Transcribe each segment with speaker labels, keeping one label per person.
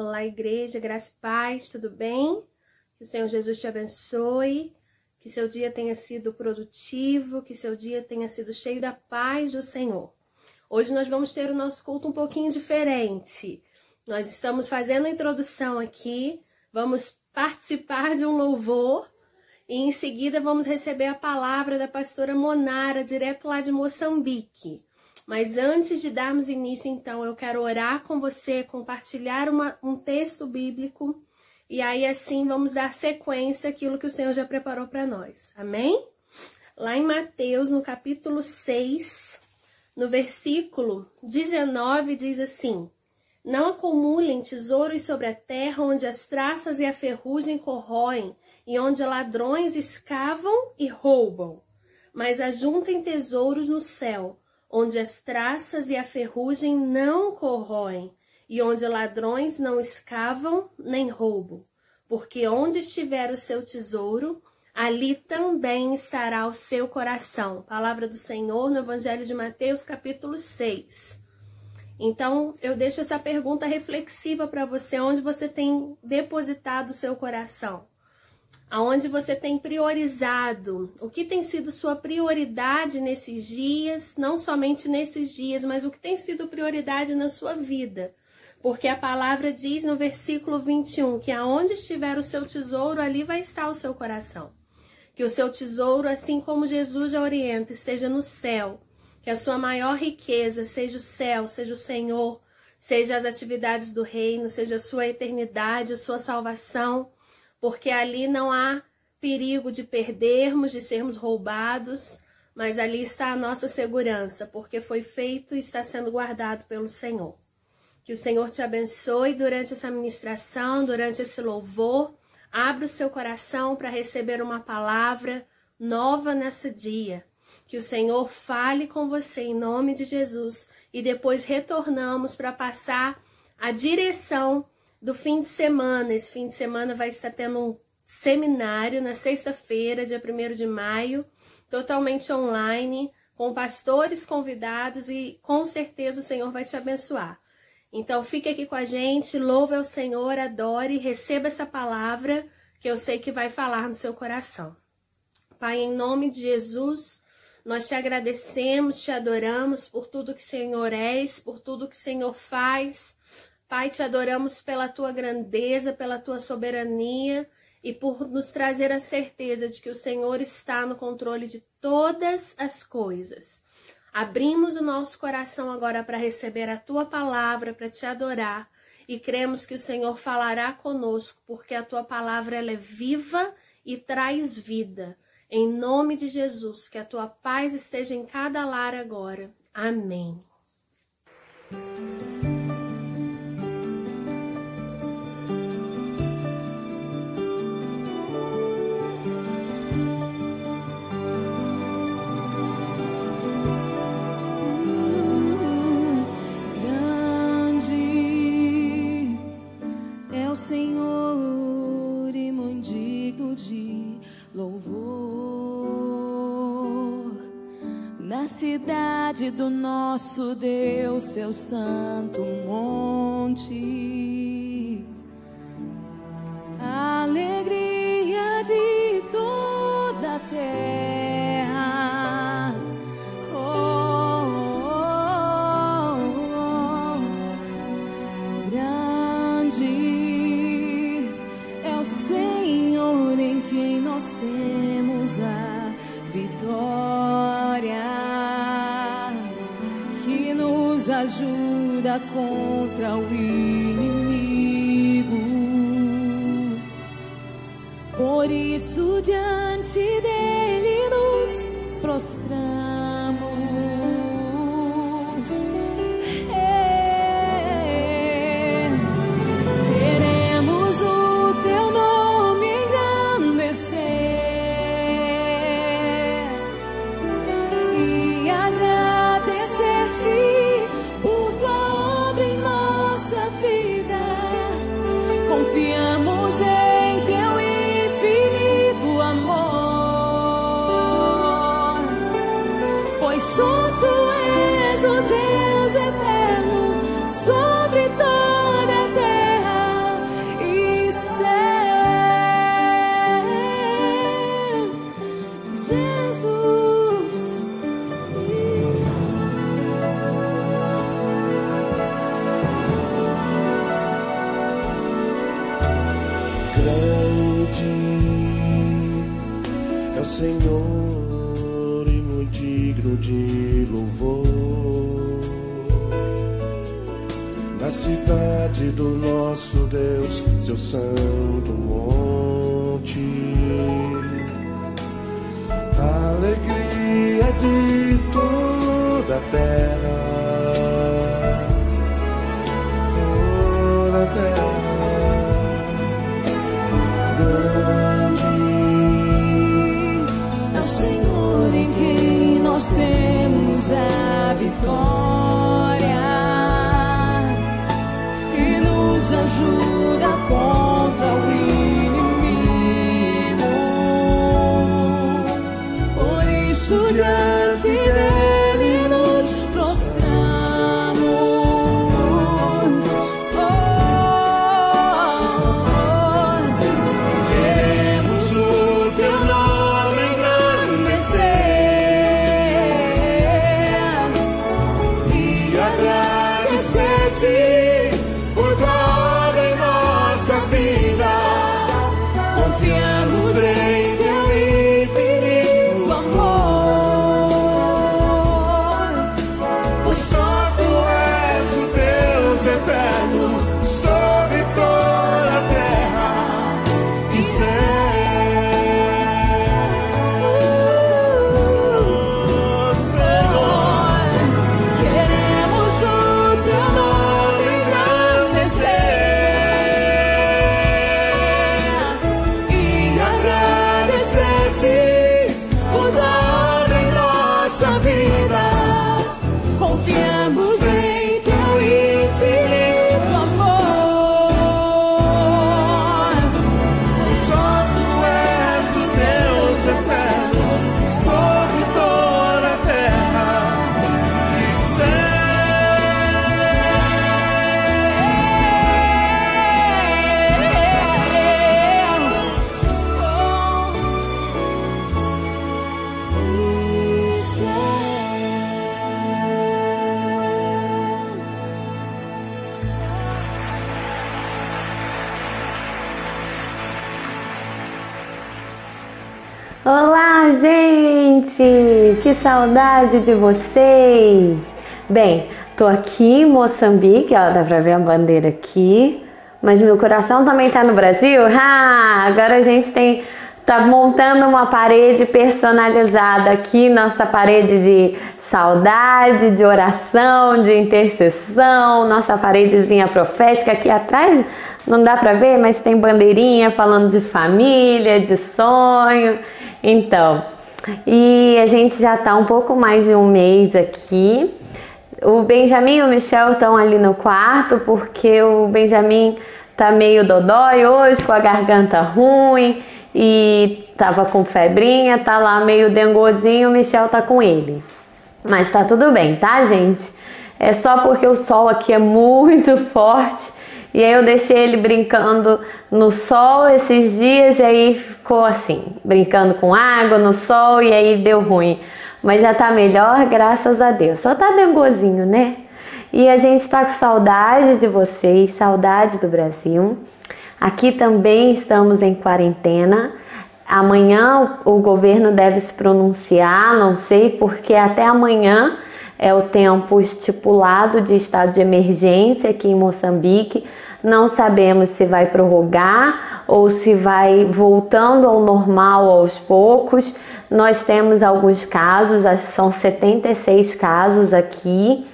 Speaker 1: Olá, igreja, graça e paz, tudo bem? Que o Senhor Jesus te abençoe, que seu dia tenha sido produtivo, que seu dia tenha sido cheio da paz do Senhor. Hoje nós vamos ter o nosso culto um pouquinho diferente. Nós estamos fazendo a introdução aqui, vamos participar de um louvor e em seguida vamos receber a palavra da pastora Monara, direto lá de Moçambique. Mas antes de darmos início, então, eu quero orar com você, compartilhar um texto bíblico e aí assim vamos dar sequência àquilo que o Senhor já preparou para nós. Amém? Lá em Mateus, no capítulo 6, no versículo 19, diz assim: Não acumulem tesouros sobre a terra, onde as traças e a ferrugem corroem, e onde ladrões escavam e roubam, mas ajuntem tesouros no céu, onde as traças e a ferrugem não corroem, e onde ladrões não escavam nem roubam. Porque onde estiver o seu tesouro, ali também estará o seu coração. Palavra do Senhor no Evangelho de Mateus, capítulo 6. Então, eu deixo essa pergunta reflexiva para você, onde você tem depositado o seu coração? Aonde você tem priorizado? O que tem sido sua prioridade nesses dias? Não somente nesses dias, mas o que tem sido prioridade na sua vida? Porque a palavra diz no versículo 21 que aonde estiver o seu tesouro, ali vai estar o seu coração. Que o seu tesouro, assim como Jesus já orienta, esteja no céu. Que a sua maior riqueza seja o céu, seja o Senhor, seja as atividades do reino, seja a sua eternidade, a sua salvação. Porque ali não há perigo de perdermos, de sermos roubados, mas ali está a nossa segurança, porque foi feito e está sendo guardado pelo Senhor. Que o Senhor te abençoe durante essa ministração, durante esse louvor. Abra o seu coração para receber uma palavra nova nesse dia. Que o Senhor fale com você em nome de Jesus e depois retornamos para passar a direção do fim de semana. Esse fim de semana vai estar tendo um seminário na sexta-feira, dia 1º de maio, totalmente online, com pastores convidados e com certeza o Senhor vai te abençoar. Então fique aqui com a gente, louve ao Senhor, adore, receba essa palavra que eu sei que vai falar no seu coração. Pai, em nome de Jesus, nós te agradecemos, te adoramos por tudo que o Senhor és, por tudo que o Senhor faz. Pai, te adoramos pela tua grandeza, pela tua soberania e por nos trazer a certeza de que o Senhor está no controle de todas as coisas. Abrimos o nosso coração agora para receber a tua palavra, para te adorar e cremos que o Senhor falará conosco, porque a tua palavra ela é viva e traz vida. Em nome de Jesus, que a tua paz esteja em cada lar agora. Amém.
Speaker 2: Senhor e muito digno de louvor, na cidade do nosso Deus, seu santo monte, a alegria de toda a terra. Nós temos a vitória que nos ajuda contra o inimigo. Por isso diante dele nos prostramos. Queremos o teu nome engrandecer e agradecer-te por tua obra em nossa vida. Confiamos em teu infinito amor.
Speaker 3: é o Senhor e muito digno de louvor. Na cidade do nosso Deus, seu santo monte, a alegria de toda a terra, toda a terra.
Speaker 2: Temos a vitória e nos ajuda contra o inimigo. Por isso diante dele nos prostramos. Queremos o teu nome engrandecer. Por tua obra em nossa vida, confiamos em teu infinito amor, pois só tu és o Deus eterno sobre toda a terra e céu. Confiamos em teu infinito amor, pois só tu és o Deus eterno sobre toda a terra e
Speaker 4: Olá, gente! Que saudade de vocês! Bem, tô aqui em Moçambique, ó, dá pra ver a bandeira aqui, mas meu coração também tá no Brasil. Agora a gente tá montando uma parede personalizada aqui, nossa parede de saudade, de oração, de intercessão, nossa paredezinha profética. Aqui atrás não dá pra ver, mas tem bandeirinha falando de família, de sonho. Então, e a gente já tá um pouco mais de um mês aqui. O Benjamin e o Michel estão ali no quarto porque o Benjamin tá meio dodói hoje, com a garganta ruim e tava com febrinha, tá lá meio dengozinho, o Michel tá com ele. Mas tá tudo bem, tá, gente? É só porque o sol aqui é muito forte. E aí eu deixei ele brincando no sol esses dias e aí ficou assim, brincando com água no sol e aí deu ruim. Mas já tá melhor, graças a Deus. Só tá dengozinho, né? E a gente tá com saudade de vocês, saudade do Brasil. Aqui também estamos em quarentena. Amanhã o governo deve se pronunciar, não sei, porque até amanhã é o tempo estipulado de estado de emergência aqui em Moçambique. Não sabemos se vai prorrogar ou se vai voltando ao normal aos poucos. Nós temos alguns casos, acho que são 76 casos aqui,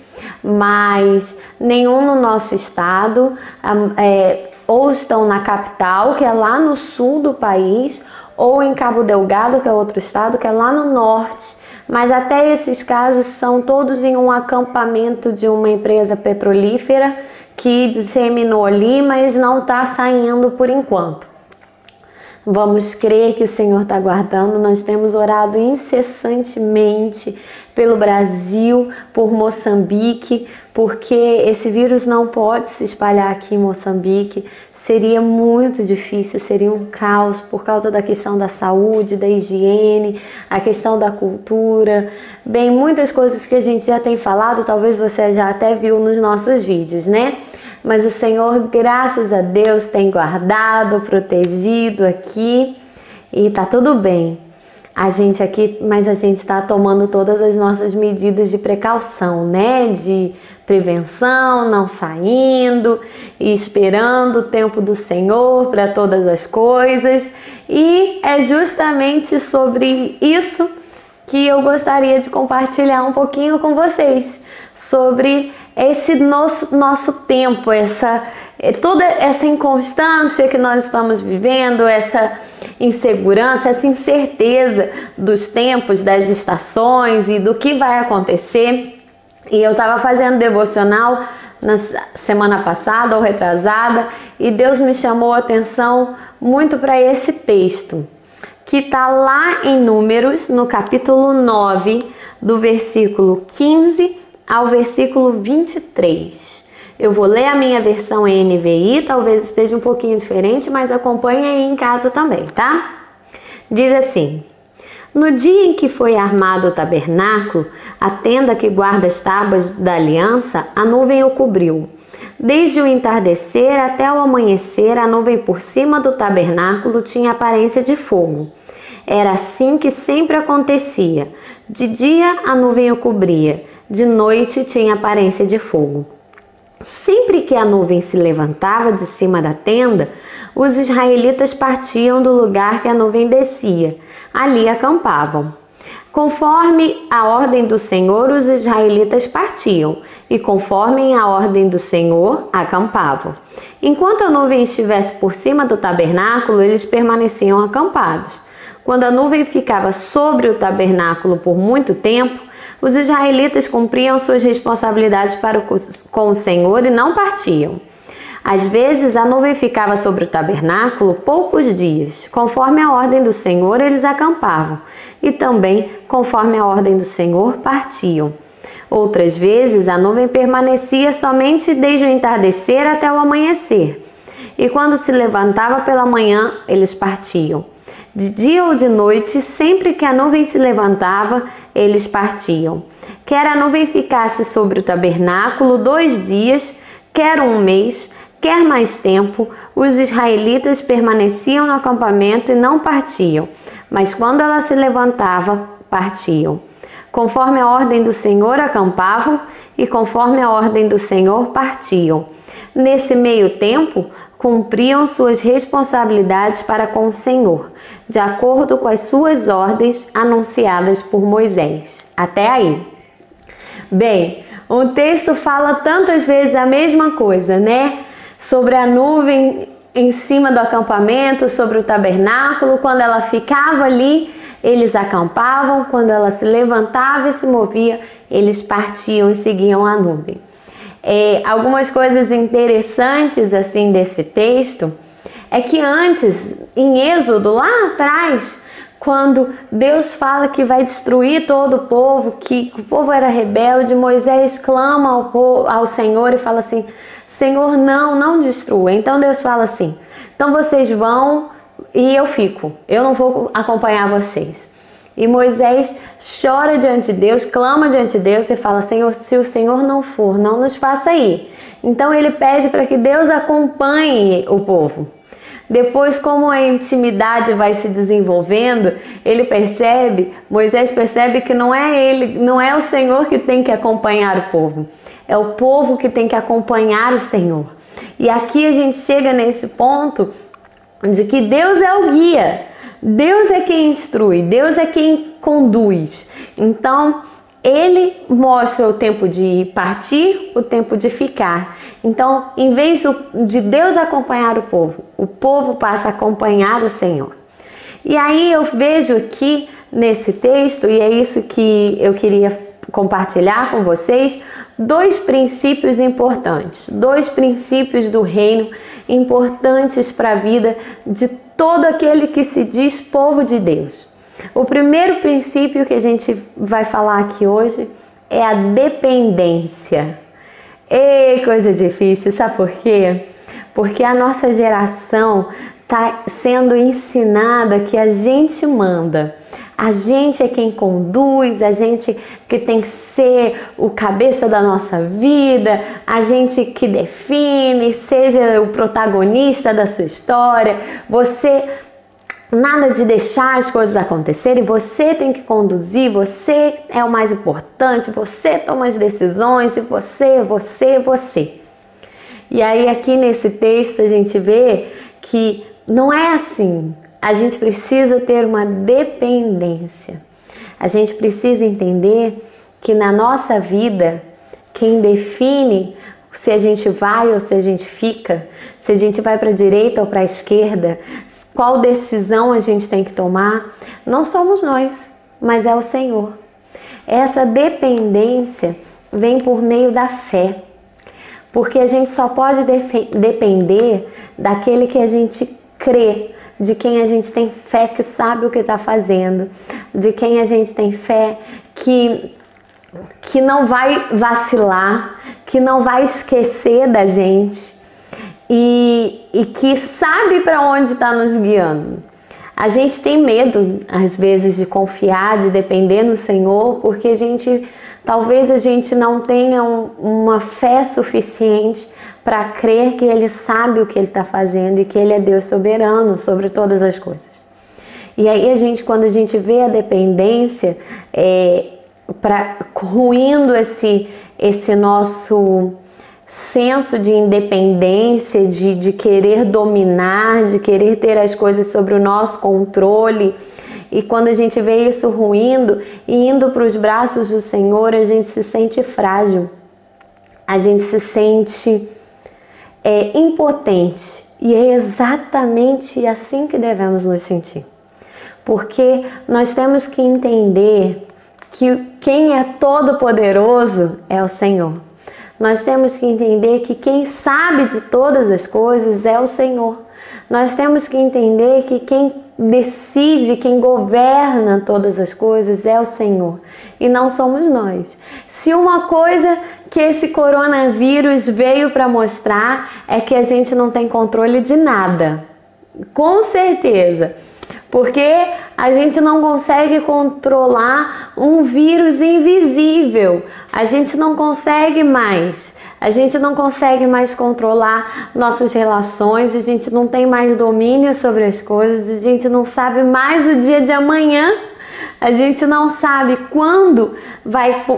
Speaker 4: mas nenhum no nosso estado. Ou estão na capital, que é lá no sul do país, ou em Cabo Delgado, que é outro estado, que é lá no norte. Mas até esses casos são todos em um acampamento de uma empresa petrolífera que disseminou ali, mas não está saindo por enquanto. Vamos crer que o Senhor está guardando. Nós temos orado incessantemente pelo Brasil, por Moçambique, porque esse vírus não pode se espalhar aqui em Moçambique. Seria muito difícil, seria um caos por causa da questão da saúde, da higiene, a questão da cultura. Bem, muitas coisas que a gente já tem falado, talvez você já até viu nos nossos vídeos, né? mas o Senhor, graças a Deus, tem guardado, protegido aqui e tá tudo bem. A gente aqui, mas a gente está tomando todas as nossas medidas de precaução, né? De prevenção, não saindo e esperando o tempo do Senhor para todas as coisas. E é justamente sobre isso que eu gostaria de compartilhar um pouquinho com vocês, sobre esse nosso tempo, toda essa inconstância que nós estamos vivendo, essa insegurança, essa incerteza dos tempos, das estações e do que vai acontecer. E eu estava fazendo devocional na semana passada ou retrasada e Deus me chamou a atenção muito para esse texto, que está lá em Números, no capítulo 9, do versículo 15 ao versículo 23. Eu vou ler a minha versão em NVI, talvez esteja um pouquinho diferente, mas acompanhe aí em casa também, tá? Diz assim: no dia em que foi armado o tabernáculo, a tenda que guarda as tábuas da aliança, a nuvem o cobriu. Desde o entardecer até o amanhecer, a nuvem por cima do tabernáculo tinha aparência de fogo. Era assim que sempre acontecia. De dia a nuvem o cobria, de noite tinha aparência de fogo. Sempre que a nuvem se levantava de cima da tenda, os israelitas partiam do lugar que a nuvem descia. Ali acampavam. Conforme a ordem do Senhor, os israelitas partiam, e conforme a ordem do Senhor, acampavam. Enquanto a nuvem estivesse por cima do tabernáculo, eles permaneciam acampados. Quando a nuvem ficava sobre o tabernáculo por muito tempo, os israelitas cumpriam suas responsabilidades com o Senhor e não partiam. Às vezes, a nuvem ficava sobre o tabernáculo poucos dias. Conforme a ordem do Senhor, eles acampavam. E também, conforme a ordem do Senhor, partiam. Outras vezes, a nuvem permanecia somente desde o entardecer até o amanhecer. E quando se levantava pela manhã, eles partiam. De dia ou de noite, sempre que a nuvem se levantava, eles partiam. Quer a nuvem ficasse sobre o tabernáculo 2 dias, quer um mês, quer mais tempo, os israelitas permaneciam no acampamento e não partiam, mas quando ela se levantava, partiam. Conforme a ordem do Senhor, acampavam, e conforme a ordem do Senhor, partiam. Nesse meio tempo, cumpriam suas responsabilidades para com o Senhor, de acordo com as suas ordens anunciadas por Moisés. Até aí. Bem, o texto fala tantas vezes a mesma coisa, né? Sobre a nuvem em cima do acampamento, sobre o tabernáculo. Quando ela ficava ali, eles acampavam. Quando ela se levantava e se movia, eles partiam e seguiam a nuvem. Algumas coisas interessantes assim desse texto é que antes, em Êxodo, lá atrás, quando Deus fala que vai destruir todo o povo, que o povo era rebelde, Moisés clama ao Senhor e fala assim: Senhor, não destrua. Então Deus fala assim: então vocês vão e eu fico, eu não vou acompanhar vocês. E Moisés chora diante de Deus, clama diante de Deus e fala: Senhor, se o Senhor não for, não nos faça ir. Então ele pede para que Deus acompanhe o povo. Depois, como a intimidade vai se desenvolvendo, Moisés percebe que não é o Senhor que tem que acompanhar o povo, é o povo que tem que acompanhar o Senhor. E aqui a gente chega nesse ponto de que Deus é o guia, Deus é quem instrui, Deus é quem conduz. Então, Ele mostra o tempo de partir, o tempo de ficar. Então, em vez de Deus acompanhar o povo passa a acompanhar o Senhor. E aí eu vejo aqui nesse texto, e é isso que eu queria compartilhar com vocês, 2 princípios importantes, 2 princípios do reino importantes para a vida de todo aquele que se diz povo de Deus. O primeiro princípio que a gente vai falar aqui hoje é a dependência. Ei, coisa difícil, sabe por quê? Porque a nossa geração está sendo ensinada que a gente manda. A gente é quem conduz, a gente que tem que ser o cabeça da nossa vida, a gente que define, seja o protagonista da sua história. Você, nada de deixar as coisas acontecerem, você tem que conduzir, você é o mais importante, você toma as decisões, e você. E aí aqui nesse texto a gente vê que não é assim. A gente precisa ter uma dependência. A gente precisa entender que na nossa vida, quem define se a gente vai ou se a gente fica, se a gente vai para a direita ou para a esquerda, qual decisão a gente tem que tomar, não somos nós, mas é o Senhor. Essa dependência vem por meio da fé, porque a gente só pode depender daquele que a gente crê, de quem a gente tem fé que sabe o que está fazendo, de quem a gente tem fé que não vai vacilar, que não vai esquecer da gente e que sabe para onde está nos guiando. A gente tem medo, às vezes, de confiar, de depender no Senhor, porque talvez a gente não tenha uma fé suficiente para crer que Ele sabe o que Ele está fazendo e que Ele é Deus soberano sobre todas as coisas. E aí quando a gente vê a dependência, ruindo esse nosso senso de independência, de querer dominar, de querer ter as coisas sob o nosso controle. E quando a gente vê isso ruindo e indo para os braços do Senhor, a gente se sente frágil, a gente se sente impotente. E é exatamente assim que devemos nos sentir. Porque nós temos que entender que quem é todo-poderoso é o Senhor. Nós temos que entender que quem sabe de todas as coisas é o Senhor. Nós temos que entender que quem decide, quem governa todas as coisas é o Senhor e não somos nós. Se uma coisa que esse coronavírus veio para mostrar é que a gente não tem controle de nada, com certeza, porque a gente não consegue controlar um vírus invisível, a gente não consegue mais. A gente não consegue mais controlar nossas relações, a gente não tem mais domínio sobre as coisas, a gente não sabe mais o dia de amanhã, a gente não sabe quando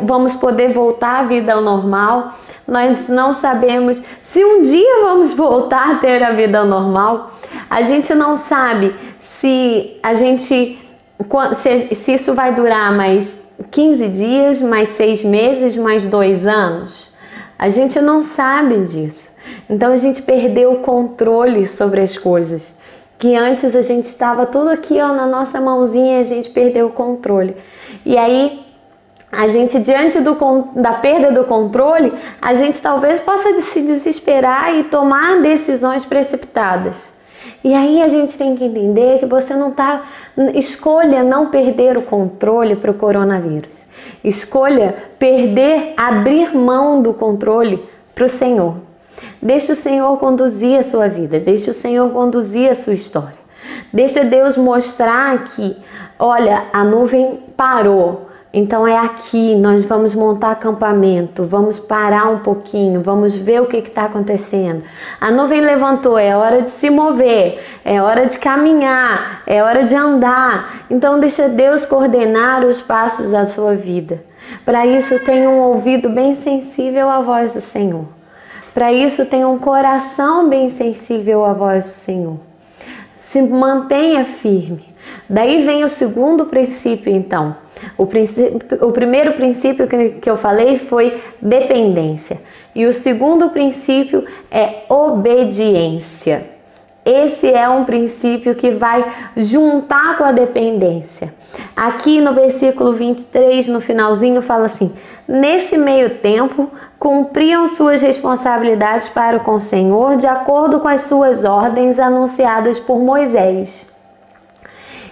Speaker 4: vamos poder voltar à vida ao normal, nós não sabemos se um dia vamos voltar a ter a vida ao normal, a gente não sabe se isso vai durar mais 15 dias, mais 6 meses, mais 2 anos. A gente não sabe disso. Então a gente perdeu o controle sobre as coisas. Que antes a gente estava tudo aqui na nossa mãozinha e a gente perdeu o controle. E aí, a gente diante da perda do controle, a gente talvez possa se desesperar e tomar decisões precipitadas. E aí a gente tem que entender que você escolha não perder o controle para o coronavírus. Escolha abrir mão do controle para o Senhor. Deixa o Senhor conduzir a sua vida, deixa o Senhor conduzir a sua história. Deixa Deus mostrar que, olha, a nuvem parou, então é aqui, nós vamos montar acampamento, vamos parar um pouquinho, vamos ver o que está acontecendo. A nuvem levantou, é hora de se mover, é hora de caminhar, é hora de andar. Então deixa Deus coordenar os passos da sua vida. Para isso tenha um ouvido bem sensível à voz do Senhor. Para isso tenha um coração bem sensível à voz do Senhor. Se mantenha firme. Daí vem o segundo princípio, então. O primeiro princípio que eu falei foi dependência. E o segundo princípio é obediência. Esse é um princípio que vai juntar com a dependência. Aqui no versículo 23, no finalzinho, fala assim: nesse meio tempo, cumpriam suas responsabilidades para com o Senhor de acordo com as suas ordens anunciadas por Moisés.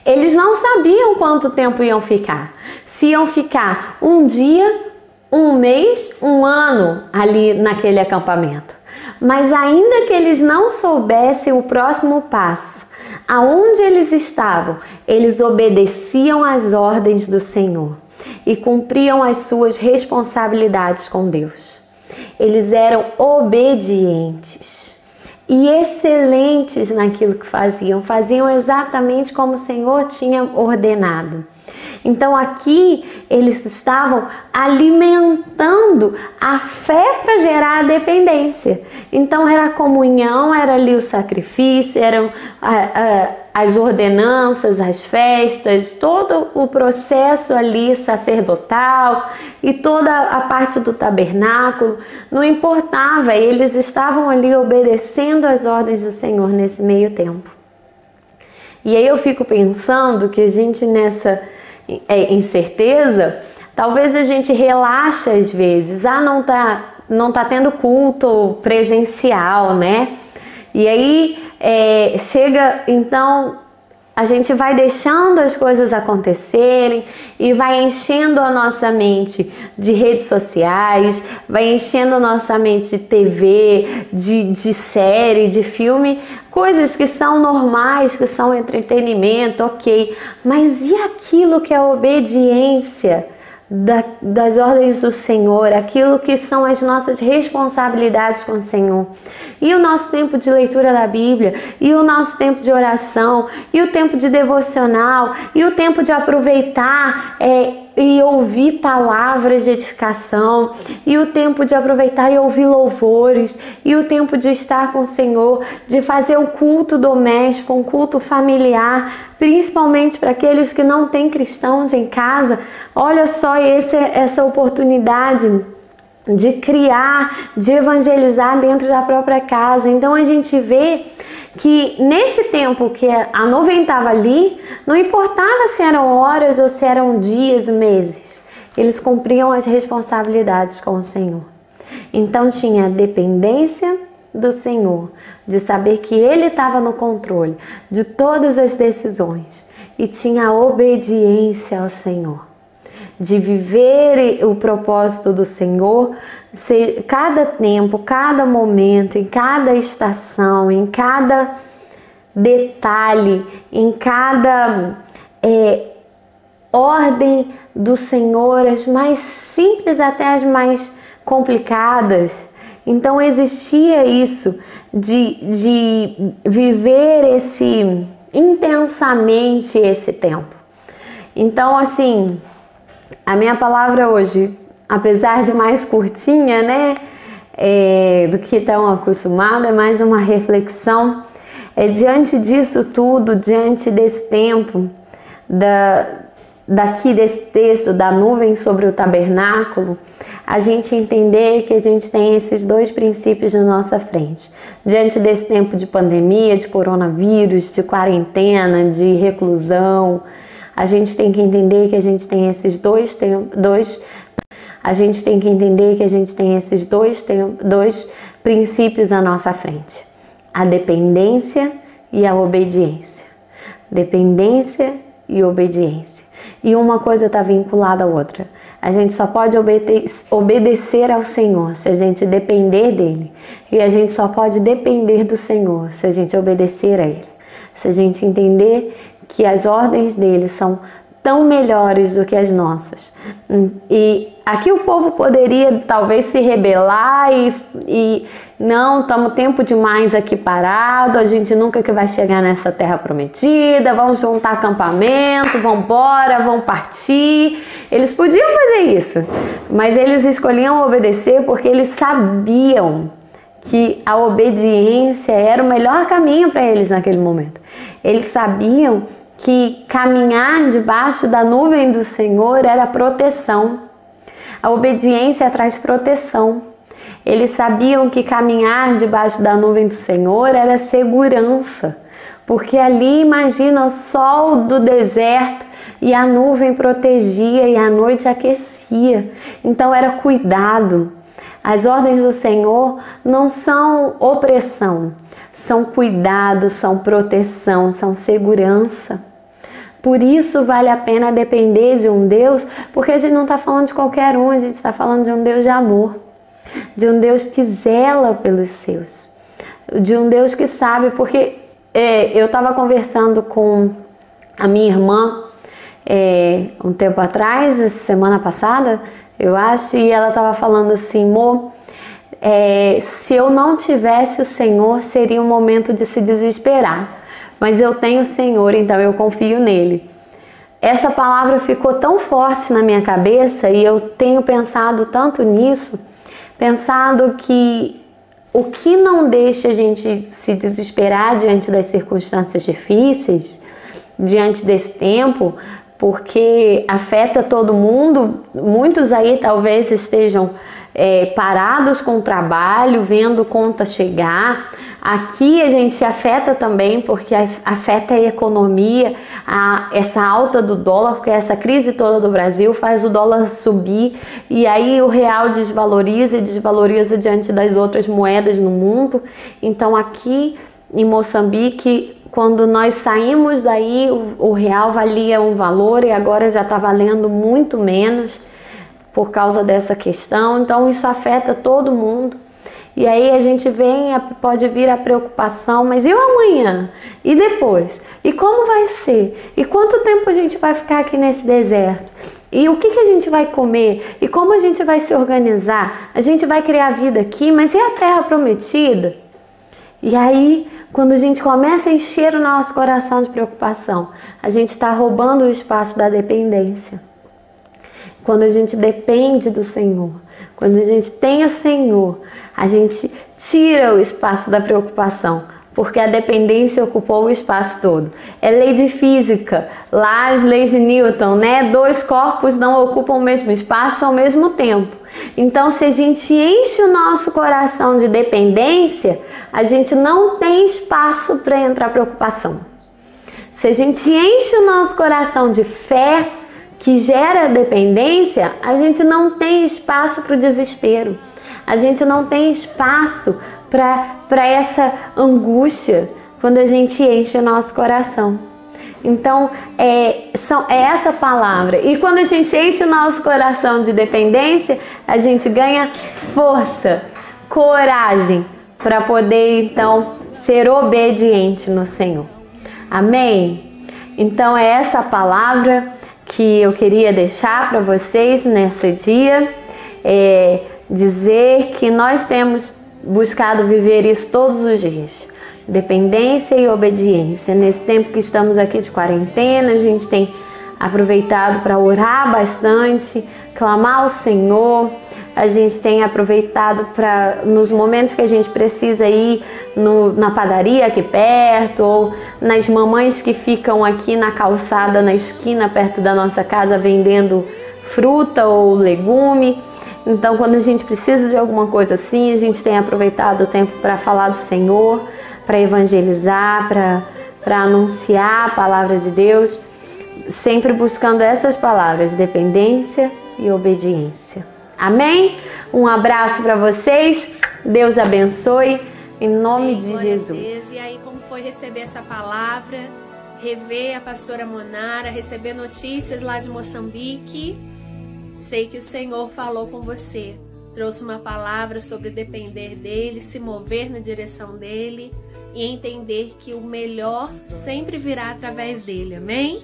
Speaker 4: Eles não sabiam quanto tempo iam ficar. Se iam ficar um dia, um mês, um ano ali naquele acampamento. mas ainda que eles não soubessem o próximo passo, aonde eles estavam, eles obedeciam às ordens do Senhor e cumpriam as suas responsabilidades com Deus. Eles eram obedientes e excelentes naquilo que faziam, faziam exatamente como o Senhor tinha ordenado. Então aqui eles estavam alimentando a fé para gerar a dependência. Então era a comunhão, era ali o sacrifício, eram as ordenanças, as festas, todo o processo ali sacerdotal e toda a parte do tabernáculo. Não importava, eles estavam ali obedecendo às ordens do Senhor nesse meio tempo. E aí eu fico pensando que a gente nessa incerteza, talvez a gente relaxa às vezes, não tá tendo culto presencial, né? E aí chega, então a gente vai deixando as coisas acontecerem e vai enchendo a nossa mente de redes sociais, vai enchendo a nossa mente de TV, de série, de filme, coisas que são normais, que são entretenimento, ok. Mas e aquilo que é a obediência das ordens do Senhor, aquilo que são as nossas responsabilidades com o Senhor? E o nosso tempo de leitura da Bíblia, e o nosso tempo de oração, e o tempo de devocional, e o tempo de aproveitar e ouvir palavras de edificação, e o tempo de aproveitar e ouvir louvores, e o tempo de estar com o Senhor, de fazer o culto doméstico, um culto familiar, principalmente para aqueles que não têm cristãos em casa. Olha só essa oportunidade de criar, de evangelizar dentro da própria casa. Então a gente vê que nesse tempo que a nuvem estava ali, não importava se eram horas ou se eram dias, meses, eles cumpriam as responsabilidades com o Senhor. Então tinha a dependência do Senhor, de saber que Ele estava no controle de todas as decisões, e tinha a obediência ao Senhor, de viver o propósito do Senhor, cada tempo, cada momento, em cada estação, em cada detalhe, em cada ordem do Senhor, as mais simples até as mais complicadas. Então existia isso de viver intensamente esse tempo. Então, assim, a minha palavra hoje, apesar de mais curtinha, né, do que tão acostumada, é mais uma reflexão. Diante disso tudo, diante desse tempo, daqui desse texto, da nuvem sobre o tabernáculo, a gente entender que a gente tem esses dois princípios na nossa frente. Diante desse tempo de pandemia, de coronavírus, de quarentena, de reclusão, a gente tem que entender que a gente tem esses dois princípios à nossa frente: a dependência e a obediência. Dependência e obediência. E uma coisa está vinculada à outra. A gente só pode obedecer ao Senhor se a gente depender dEle. E a gente só pode depender do Senhor se a gente obedecer a Ele. Se a gente entender que as ordens dEle são tão melhores do que as nossas. E aqui o povo poderia talvez se rebelar e não, estamos tempo demais aqui parado, a gente nunca que vai chegar nessa terra prometida, vamos juntar acampamento, vamos embora, vamos partir. Eles podiam fazer isso, mas eles escolhiam obedecer porque eles sabiam que a obediência era o melhor caminho para eles naquele momento. Eles sabiam que caminhar debaixo da nuvem do Senhor era proteção. A obediência traz proteção. Eles sabiam que caminhar debaixo da nuvem do Senhor era segurança, porque ali, imagina, o sol do deserto e a nuvem protegia e a noite aquecia. Então era cuidado. As ordens do Senhor não são opressão, são cuidado, são proteção, são segurança. Por isso vale a pena depender de um Deus, porque a gente não está falando de qualquer um, a gente está falando de um Deus de amor. de um Deus que zela pelos seus, de um Deus que sabe, porque eu estava conversando com a minha irmã um tempo atrás, semana passada, eu acho, e ela estava falando assim: Mô, se eu não tivesse o Senhor, seria um momento de se desesperar, mas eu tenho o Senhor, então eu confio nele. Essa palavra ficou tão forte na minha cabeça e eu tenho pensado tanto nisso, pensado que o que não deixa a gente se desesperar diante das circunstâncias difíceis, diante desse tempo, porque afeta todo mundo. Muitos aí talvez estejam parados com o trabalho, vendo conta chegar. Aqui a gente afeta também, porque afeta a economia, essa alta do dólar, porque essa crise toda do Brasil faz o dólar subir, e aí o real desvaloriza e desvaloriza diante das outras moedas no mundo. Então aqui em Moçambique, quando nós saímos daí, o real valia um valor e agora já está valendo muito menos por causa dessa questão. Então isso afeta todo mundo. E aí a gente pode vir a preocupação, mas e o amanhã? E depois? E como vai ser? E quanto tempo a gente vai ficar aqui nesse deserto? E o que a gente vai comer? E como a gente vai se organizar? A gente vai criar vida aqui, mas e a terra prometida? E aí, quando a gente começa a encher o nosso coração de preocupação, a gente está roubando o espaço da dependência. Quando a gente depende do Senhor, quando a gente tem o Senhor, a gente tira o espaço da preocupação, porque a dependência ocupou o espaço todo. É lei de física, lá as leis de Newton, né? 2 corpos não ocupam o mesmo espaço ao mesmo tempo. Então, se a gente enche o nosso coração de dependência, a gente não tem espaço para entrar preocupação. Se a gente enche o nosso coração de fé, que gera dependência, a gente não tem espaço para o desespero. A gente não tem espaço para essa angústia quando a gente enche o nosso coração. Então, é essa palavra. E quando a gente enche o nosso coração de dependência, a gente ganha força, coragem para poder, então, ser obediente no Senhor. Amém? Então, é essa palavra que eu queria deixar para vocês nesse dia. Dizer que nós temos buscado viver isso todos os dias. Dependência e obediência. Nesse tempo que estamos aqui de quarentena, a gente tem aproveitado para orar bastante, clamar ao Senhor. A gente tem aproveitado para, nos momentos que a gente precisa ir na padaria aqui perto, ou nas mamães que ficam aqui na calçada, na esquina, perto da nossa casa, vendendo fruta ou legume. Então, quando a gente precisa de alguma coisa assim, a gente tem aproveitado o tempo para falar do Senhor, para evangelizar, para anunciar a palavra de Deus, sempre buscando essas palavras, dependência e obediência. Amém? Um abraço para vocês, Deus abençoe, em nome de Jesus.
Speaker 1: E aí, como foi receber essa palavra, rever a pastora Monara, receber notícias lá de Moçambique? Sei que o Senhor falou com você, trouxe uma palavra sobre depender dele, se mover na direção dele e entender que o melhor sempre virá através dele, amém?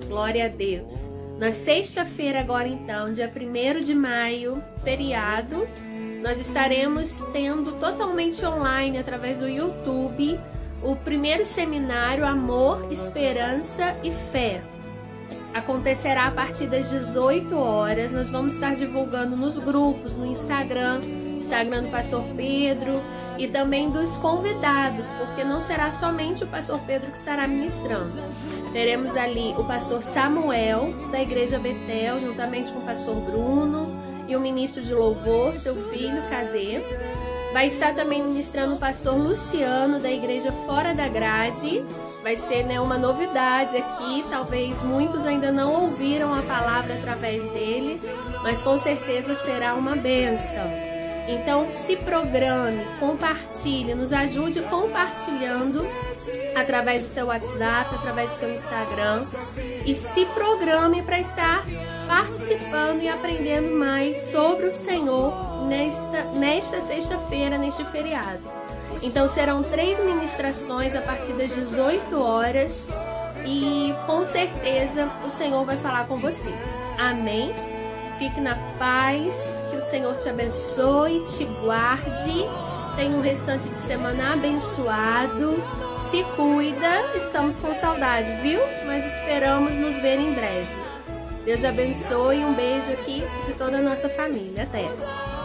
Speaker 1: Glória a Deus. Na sexta-feira agora então, dia 1º de maio, feriado, nós estaremos tendo totalmente online, através do YouTube, o primeiro seminário Amor, Esperança e Fé. Acontecerá a partir das 18 horas, nós vamos estar divulgando nos grupos, no Instagram do Pastor Pedro e também dos convidados, porque não será somente o Pastor Pedro que estará ministrando. Teremos ali o Pastor Samuel, da Igreja Betel, juntamente com o Pastor Bruno e o ministro de louvor, seu filho, Cazê. Vai estar também ministrando o Pastor Luciano, da Igreja Fora da Grade. Vai ser, né, uma novidade aqui, talvez muitos ainda não ouviram a palavra através dele, mas com certeza será uma bênção. Então se programe, compartilhe, nos ajude compartilhando através do seu WhatsApp, através do seu Instagram, e se programe para estar participando e aprendendo mais sobre o Senhor nesta sexta-feira, neste feriado. Então serão 3 ministrações a partir das 18 horas e com certeza o Senhor vai falar com você. Amém? Fique na paz, que o Senhor te abençoe, te guarde. Tenha um restante de semana abençoado. Se cuida, estamos com saudade, viu? Mas esperamos nos ver em breve. Deus abençoe, um beijo aqui de toda a nossa família. Até!